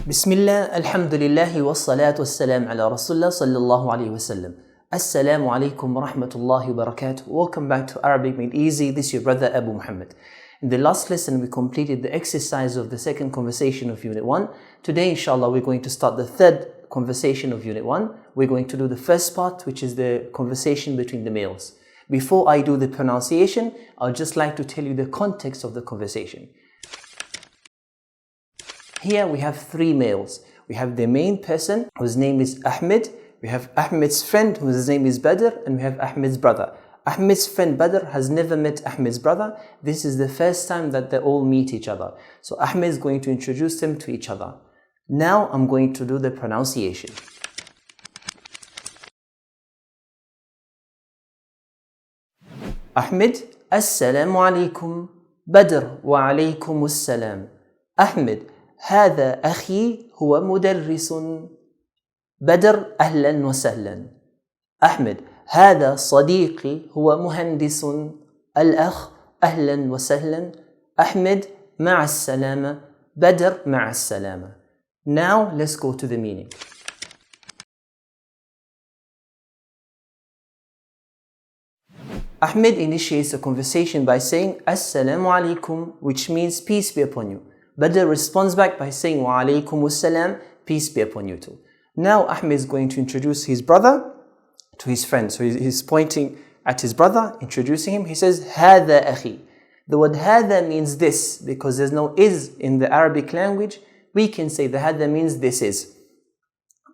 Bismillah, alhamdulillah, wa salatu wassalam ala Rasulullah sallallahu alayhi wa sallam. Assalamu alaikum wa rahmatullahi wa barakatuh. Welcome back to Arabic Made Easy. This is your brother Abu Muhammad. In the last lesson, we completed the exercise of the second conversation of Unit 1. Today, inshallah, we're going to start the third conversation of Unit 1. We're going to do the first part, which is the conversation between the males. Before I do the pronunciation, I'd just like to tell you the context of the conversation. Here we have three males. We have the main person whose name is Ahmed. We have Ahmed's friend whose name is Badr, and we have Ahmed's brother. Ahmed's friend Badr has never met Ahmed's brother. This is the first time that they all meet each other. So Ahmed is going to introduce them to each other. Now I'm going to do the pronunciation. Ahmed, Assalamu alaikum. Badr, wa alaykum assalam. Ahmed, هذا أخي هو مدرس. بدر أهلا وسهلا. أحمد هذا صديقي هو مهندس. الأخ أهلا وسهلا. أحمد مع السلامة. بدر مع السلامة. Now let's go to the meaning. Ahmed initiates a conversation by saying Assalamu alaikum, which means peace be upon you. Badr responds back by saying Wa alaykum assalam, peace be upon you too. Now Ahmed is going to introduce his brother to his friend. So he's pointing at his brother, introducing him. He says, هذا أخي. The word هذا means this, because there's no is in the Arabic language. We can say the هذا means this is.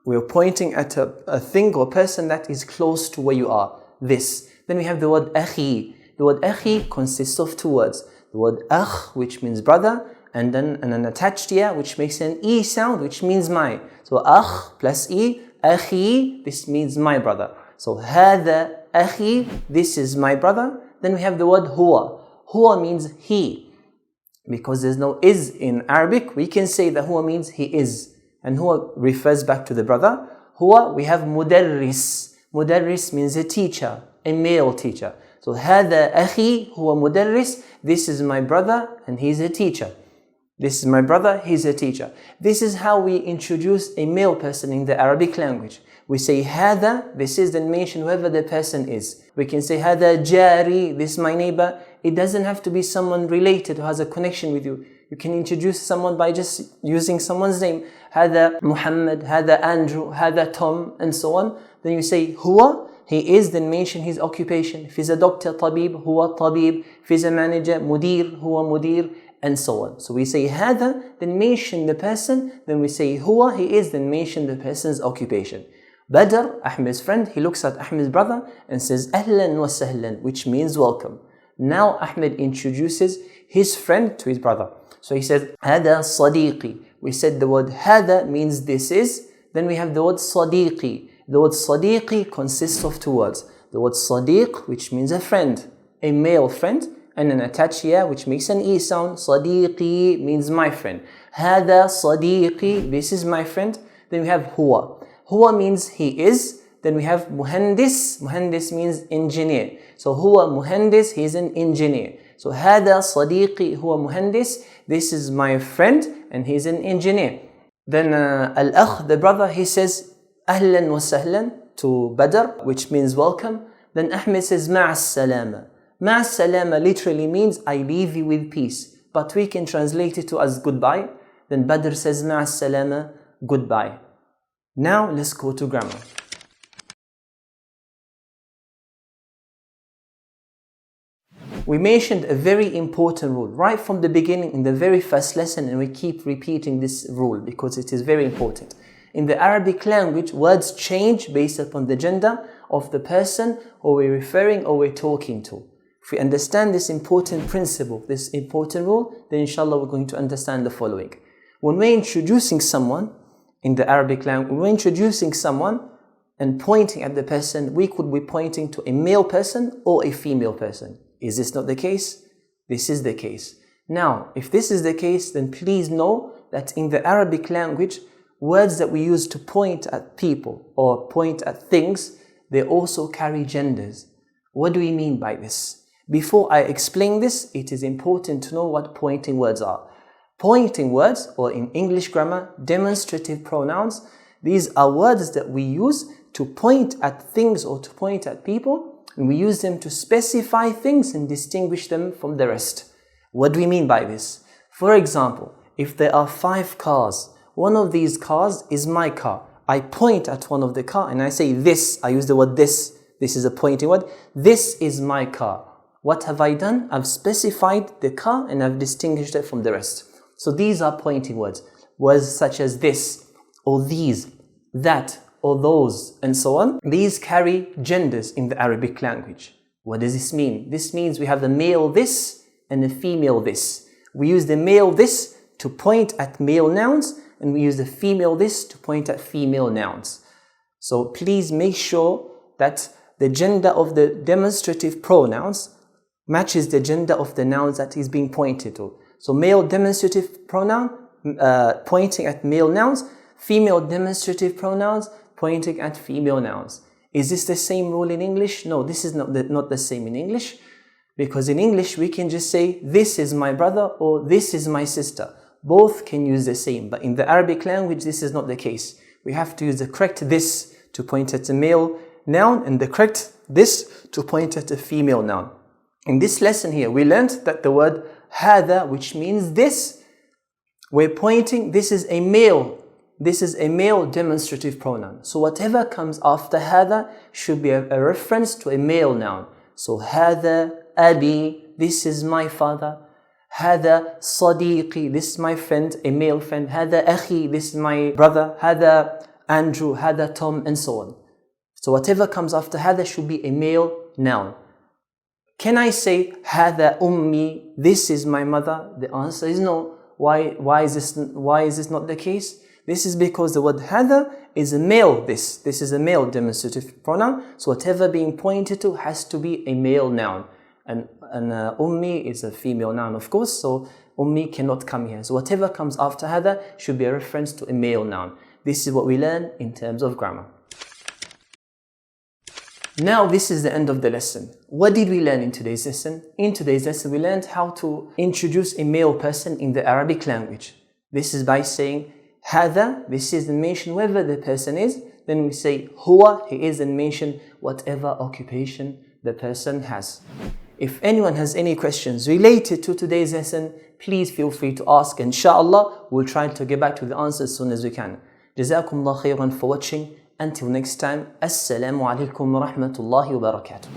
We're pointing at a thing or person that is close to where you are, this. Then we have the word أخي. The word أخي consists of two words. The word أخ, which means brother, and then an attached ya, which makes an E sound, which means my. So أخ plus E, أخي, this means my brother. So هذا أخي, this is my brother. Then we have the word هو. هو means he. Because there's no is in Arabic, we can say that هو means he is. And هو refers back to the brother. هو, we have مدرس. مدرس means a teacher, a male teacher. So هذا أخي هو مدرس, this is my brother and he's a teacher. This is my brother, he's a teacher. This is how we introduce a male person in the Arabic language. We say هذا, this is, then mention whoever the person is. We can say هذا جاري, this is my neighbor. It doesn't have to be someone related who has a connection with you. You can introduce someone by just using someone's name. هذا Muhammad, هذا Andrew, هذا Tom, and so on. Then you say هو, he is, then mention his occupation. If he's a doctor, طبيب, هو طبيب. If he's a manager, مدير, هو مدير, and so on. So we say هذا, then mention the person. Then we say هو, he is, then mention the person's occupation. Badr, Ahmed's friend, he looks at Ahmed's brother and says أهلا وسهلا, which means welcome. Now Ahmed introduces his friend to his brother. So he says هذا صديقي. We said the word هذا means this is. Then we have the word صديقي. The word صديقي consists of two words. The word صديق, which means a friend, a male friend, and an attached ya, which makes an E sound. صديقي means my friend. هذا صديقي, this is my friend. Then we have هو. هو means he is. Then we have مهندس. مهندس means engineer. So هو مهندس, he is an engineer. So هذا صديقي هو مهندس, this is my friend and he is an engineer. Then الأخ, the brother, he says أهلا وسهلا to Badr, which means welcome. Then Ahmed says مع السلامة. مع السلامة literally means I leave you with peace, but we can translate it to as goodbye. Then Badr says مع السلامة, goodbye. Now let's go to grammar. We mentioned a very important rule right from the beginning in the very first lesson, and we keep repeating this rule because it is very important. In the Arabic language, words change based upon the gender of the person who we're referring or we're talking to. If we understand this important principle, this important rule, then inshallah we're going to understand the following. When we're introducing someone in the Arabic language, when we're introducing someone and pointing at the person, we could be pointing to a male person or a female person. Is this not the case? This is the case. Now, if this is the case, then please know that in the Arabic language, words that we use to point at people or point at things, they also carry genders. What do we mean by this? Before I explain this, it is important to know what pointing words are. Pointing words, or in English grammar, demonstrative pronouns, these are words that we use to point at things or to point at people, and we use them to specify things and distinguish them from the rest. What do we mean by this? For example, if there are 5 cars, one of these cars is my car. I point at one of the car and I say this. I use the word this. This is a pointing word. This is my car. What have I done? I've specified the car and I've distinguished it from the rest. So these are pointing words. Words such as this, or these, that, or those, and so on. These carry genders in the Arabic language. What does this mean? This means we have the male this and the female this. We use the male this to point at male nouns, and we use the female this to point at female nouns. So please make sure that the gender of the demonstrative pronouns matches the gender of the nouns that is being pointed to. So male demonstrative pronoun pointing at male nouns, female demonstrative pronouns pointing at female nouns. Is this the same rule in English? No, this is not the same in English, because in English we can just say this is my brother or this is my sister. Both can use the same, but in the Arabic language this is not the case. We have to use the correct this to point at a male noun and the correct this to point at a female noun. In this lesson here, we learned that the word هذا, which means this, we're pointing, this is a male demonstrative pronoun. So whatever comes after هذا should be a reference to a male noun. So هذا أبي, this is my father. هذا صديقي, this is my friend, a male friend. هذا أخي, this is my brother. هذا Andrew, هذا Tom, and so on. So whatever comes after هذا should be a male noun. Can I say هذا أمي, this is my mother? The answer is no. Why is this not the case? This is because the word هذا is a male this. This is a male demonstrative pronoun. So whatever being pointed to has to be a male noun. And أمي is a female noun, of course, so أمي cannot come here. So whatever comes after هذا should be a reference to a male noun. This is what we learn in terms of grammar. Now this is the end of the lesson. What did we learn in today's lesson? In today's lesson we learned how to introduce a male person in the Arabic language. This is by saying هذا, this is the mention whoever the person is. Then we say هو, he is, and mention whatever occupation the person has. If anyone has any questions related to today's lesson, please feel free to ask. Inshallah, we'll try to get back to the answers as soon as we can. Jazakumullah khairan for watching. Until next time, Assalamu alaikum wa rahmatullahi wa barakatuh.